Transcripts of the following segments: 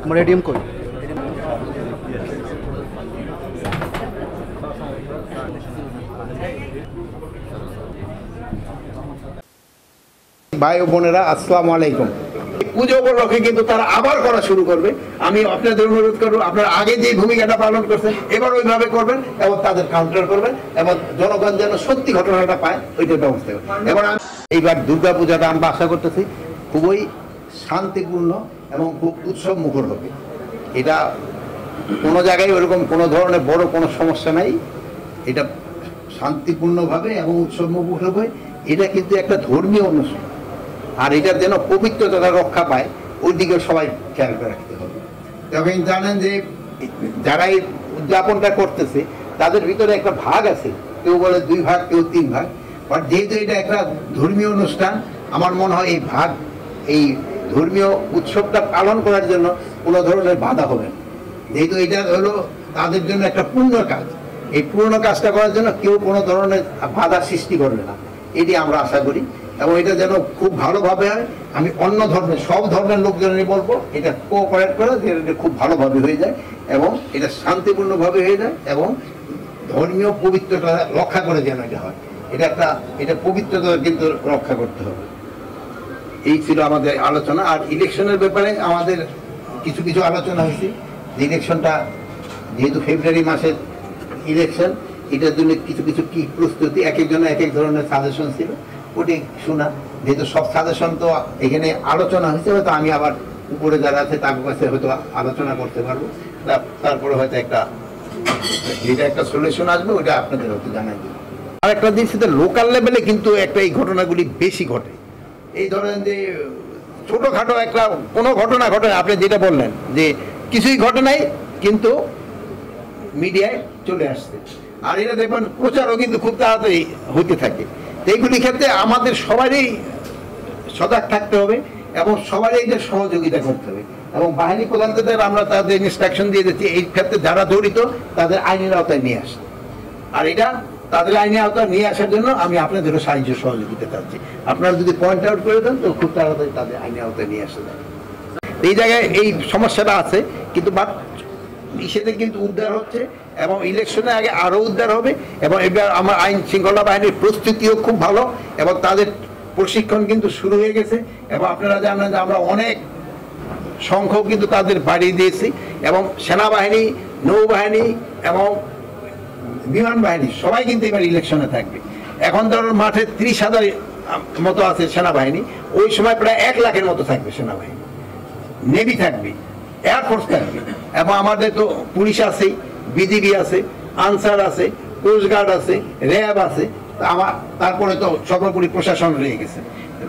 আমার এটিএম কই? ভাই ও বোনেরা, আসসালামু আলাইকুম। পুজো উপলক্ষে কিন্তু তারা আবার করা শুরু করবে। আমি আপনাদের অনুরোধ করবো, আপনারা আগে যে ভূমিকাটা পালন করছেন এবার ওইভাবে করবেন এবং তাদের কাউন্টার করবেন এবং জনগণ যেন সত্যি ঘটনাটা পায় ওইটার ব্যবস্থা করবেন। এবার এইবার দুর্গা পূজাটা আমরা আশা করতেছি খুবই শান্তিপূর্ণ এবং খুব উৎসব মুখর হবে। এটা কোনো জায়গায় ওরকম কোনো ধরনের বড় কোনো সমস্যা নাই। এটা শান্তিপূর্ণভাবে এবং উৎসব মুখর হবে। এটা কিন্তু একটা ধর্মীয় অনুষ্ঠান, আর এটার যেন পবিত্রতা রক্ষা পায় ওই দিকে সবাই খেয়াল করে রাখতে হবে। তবে জানেন যে যারা এই উদযাপনটা করতেছে তাদের ভিতরে একটা ভাগ আছে, কেউ বলে 2 ভাগ, কেউ 3 ভাগ। বাট যেহেতু এটা একটা ধর্মীয় অনুষ্ঠান, আমার মনে হয় এই ধর্মীয় উৎসবটা পালন করার জন্য কোনো ধরনের বাধা হবে না। যেহেতু এটা হলো তাদের জন্য একটা পূর্ণ কাজ, এই পূর্ণ কাজটা করার জন্য কেউ কোনো ধরনের বাধা সৃষ্টি করবে না, এটি আমরা আশা করি। এবং এটা যেন খুব ভালোভাবে হয়। আমি অন্য ধর্মের সব ধর্মের লোকজনই বলবো এটা কোঅপারেট করে যে এটা খুব ভালোভাবে হয়ে যায় এবং এটা শান্তিপূর্ণভাবে হয়ে যায় এবং ধর্মীয় পবিত্রতা রক্ষা করে যেন এটা হয়। এটা পবিত্রতা কিন্তু রক্ষা করতে হবে। এই ছিল আমাদের আলোচনা। আর ইলেকশনের ব্যাপারে আমাদের কিছু কিছু আলোচনা হয়েছে। যে ইলেকশনটা যেহেতু ফেব্রুয়ারি মাসের ইলেকশন, এটার জন্য কিছু কিছু কি প্রস্তুতি, এক একজনের এক এক ধরনের সাজেশন ছিল, ওটি শোনা। যেহেতু সব সাজেশন তো এখানে আলোচনা হয়েছে, হয়তো আমি আবার উপরে যারা আছে তার কাছে হয়তো আলোচনা করতে পারবো। তারপরে হয়তো যেটা একটা সলিউশন আসবে ওটা আপনাদের হয়তো জানাই দেবো। আর একটা জিনিস, লোকাল লেভেলে কিন্তু এই ঘটনাগুলি বেশি ঘটে। এই ধরেন যে ছোটোখাটো কোনো ঘটনা ঘটে, আপনি যেটা বললেন যে কিছুই ঘটে নাই কিন্তু মিডিয়ায় চলে আসছে, আর এটা দেখবেন প্রচারও কিন্তু খুব তাড়াতাড়ি হতে থাকে। এইগুলি ক্ষেত্রে আমাদের সবারই সজাগ থাকতে হবে এবং সবারই এটা সহযোগিতা করতে হবে। এবং বাহিনী প্রধানদের আমরা তাদের ইনস্ট্রাকশন দিয়ে দিচ্ছি এই ক্ষেত্রে যারা জড়িত তাদের আইনের আওতায় নিয়ে আসে। আর এটা তাদের আইনের আওতায় নিয়ে আসার জন্য আমি আপনাদেরও সাহায্য সহযোগিতা চাচ্ছি। আপনারা যদি পয়েন্ট আউট করে দেন তো খুব তাড়াতাড়ি তাদের আইনের আওতায় নিয়ে আসা যায়। এই জায়গায় এই সমস্যাটা আছে, কিন্তু সেটা কিন্তু উদ্ধার হচ্ছে এবং ইলেকশনের আগে আরও উদ্ধার হবে। এবং এবার আমার আইন শৃঙ্খলা বাহিনীর প্রস্তুতিও খুব ভালো এবং তাদের প্রশিক্ষণ কিন্তু শুরু হয়ে গেছে। এবং আপনারা জানেন যে আমরা অনেক সংখ্যক কিন্তু তাদের বাড়িয়ে দিয়েছি এবং সেনাবাহিনী, নৌবাহিনী এবং বিমান বাহিনী সবাই কিন্তু এবার ইলেকশনে থাকবে। এখন ধরুন মাঠে 30,000 মতো আছে সেনাবাহিনী, ওই সময় প্রায় 1 লাখের মতো থাকবে সেনাবাহিনী, নেভি থাকবে, এয়ারফোর্স থাকবে এবং আমাদের তো পুলিশ আছে, বিজিবি আছে, আনসার আছে, কোস্টগার্ড আছে, র্যাব আছে, তারপরে তো সর্বোপরি প্রশাসন রয়ে গেছে।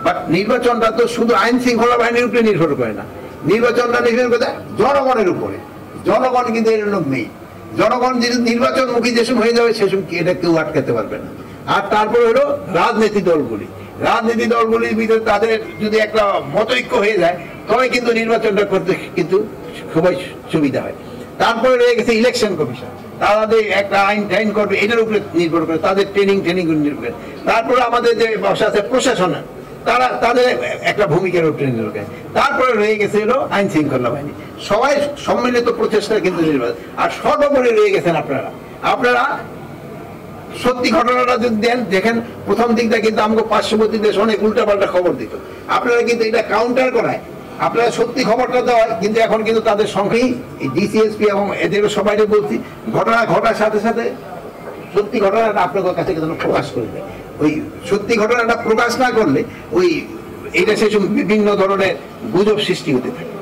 বাট নির্বাচনটা তো শুধু আইন শৃঙ্খলা বাহিনীর উপরে নির্ভর করে না, নির্বাচনটা নির্ভর করে জনগণের উপরে। জনগণ কিন্তু এর লোক নেই। জনগণ যদি নির্বাচনমুখী যেসব হয়ে যাবে সেসব এটা কেউ আটকাতে পারবে না। আর তারপরে হলো রাজনীতির দলগুলির ভিতরে তাদের যদি একটা মতৈক্য হয়ে যায় তবে কিন্তু নির্বাচনটা করতে কিন্তু খুবই সুবিধা হয়। তারপরে রয়ে গেছে ইলেকশন কমিশন, তাদের একটা আইন করবে, এটার উপরে নির্ভর করে তাদের ট্রেনিং নির্ভর করে। তারপরে আমাদের যে বসা আছে প্রশাসন, তাদের একটা ভূমিকার উপরে নির্ভর করে। তারপরে রয়ে গেছে হলো আইন শৃঙ্খলা বাহিনী, সবাই সম্মিলিত প্রচেষ্টা কিন্তু নির্ভর। আর সর্বোপরি রয়ে গেছেন আপনারা সত্যি ঘটনাটা যদি দেখেন, প্রথম দিকটা কিন্তু আমাকে পার্শ্ববর্তী দেশ অনেক উল্টাপাল্টা খবর দিত। আপনারা কিন্তু এটা কাউন্টার করায়, আপনারা সত্যি খবরটা দেওয়া, কিন্তু এখন কিন্তু তাদের সংখ্যাই ডিসিএসপি এবং এদেরও সবাই বলছি, ঘটনা ঘটার সাথে সাথে সত্যি ঘটনাটা আপনাদের কাছে কিন্তু প্রকাশ করে দেয়। ওই সত্যি ঘটনাটা প্রকাশ না করলে এইটা সেসব বিভিন্ন ধরনের গুজব সৃষ্টি হতে থাকে।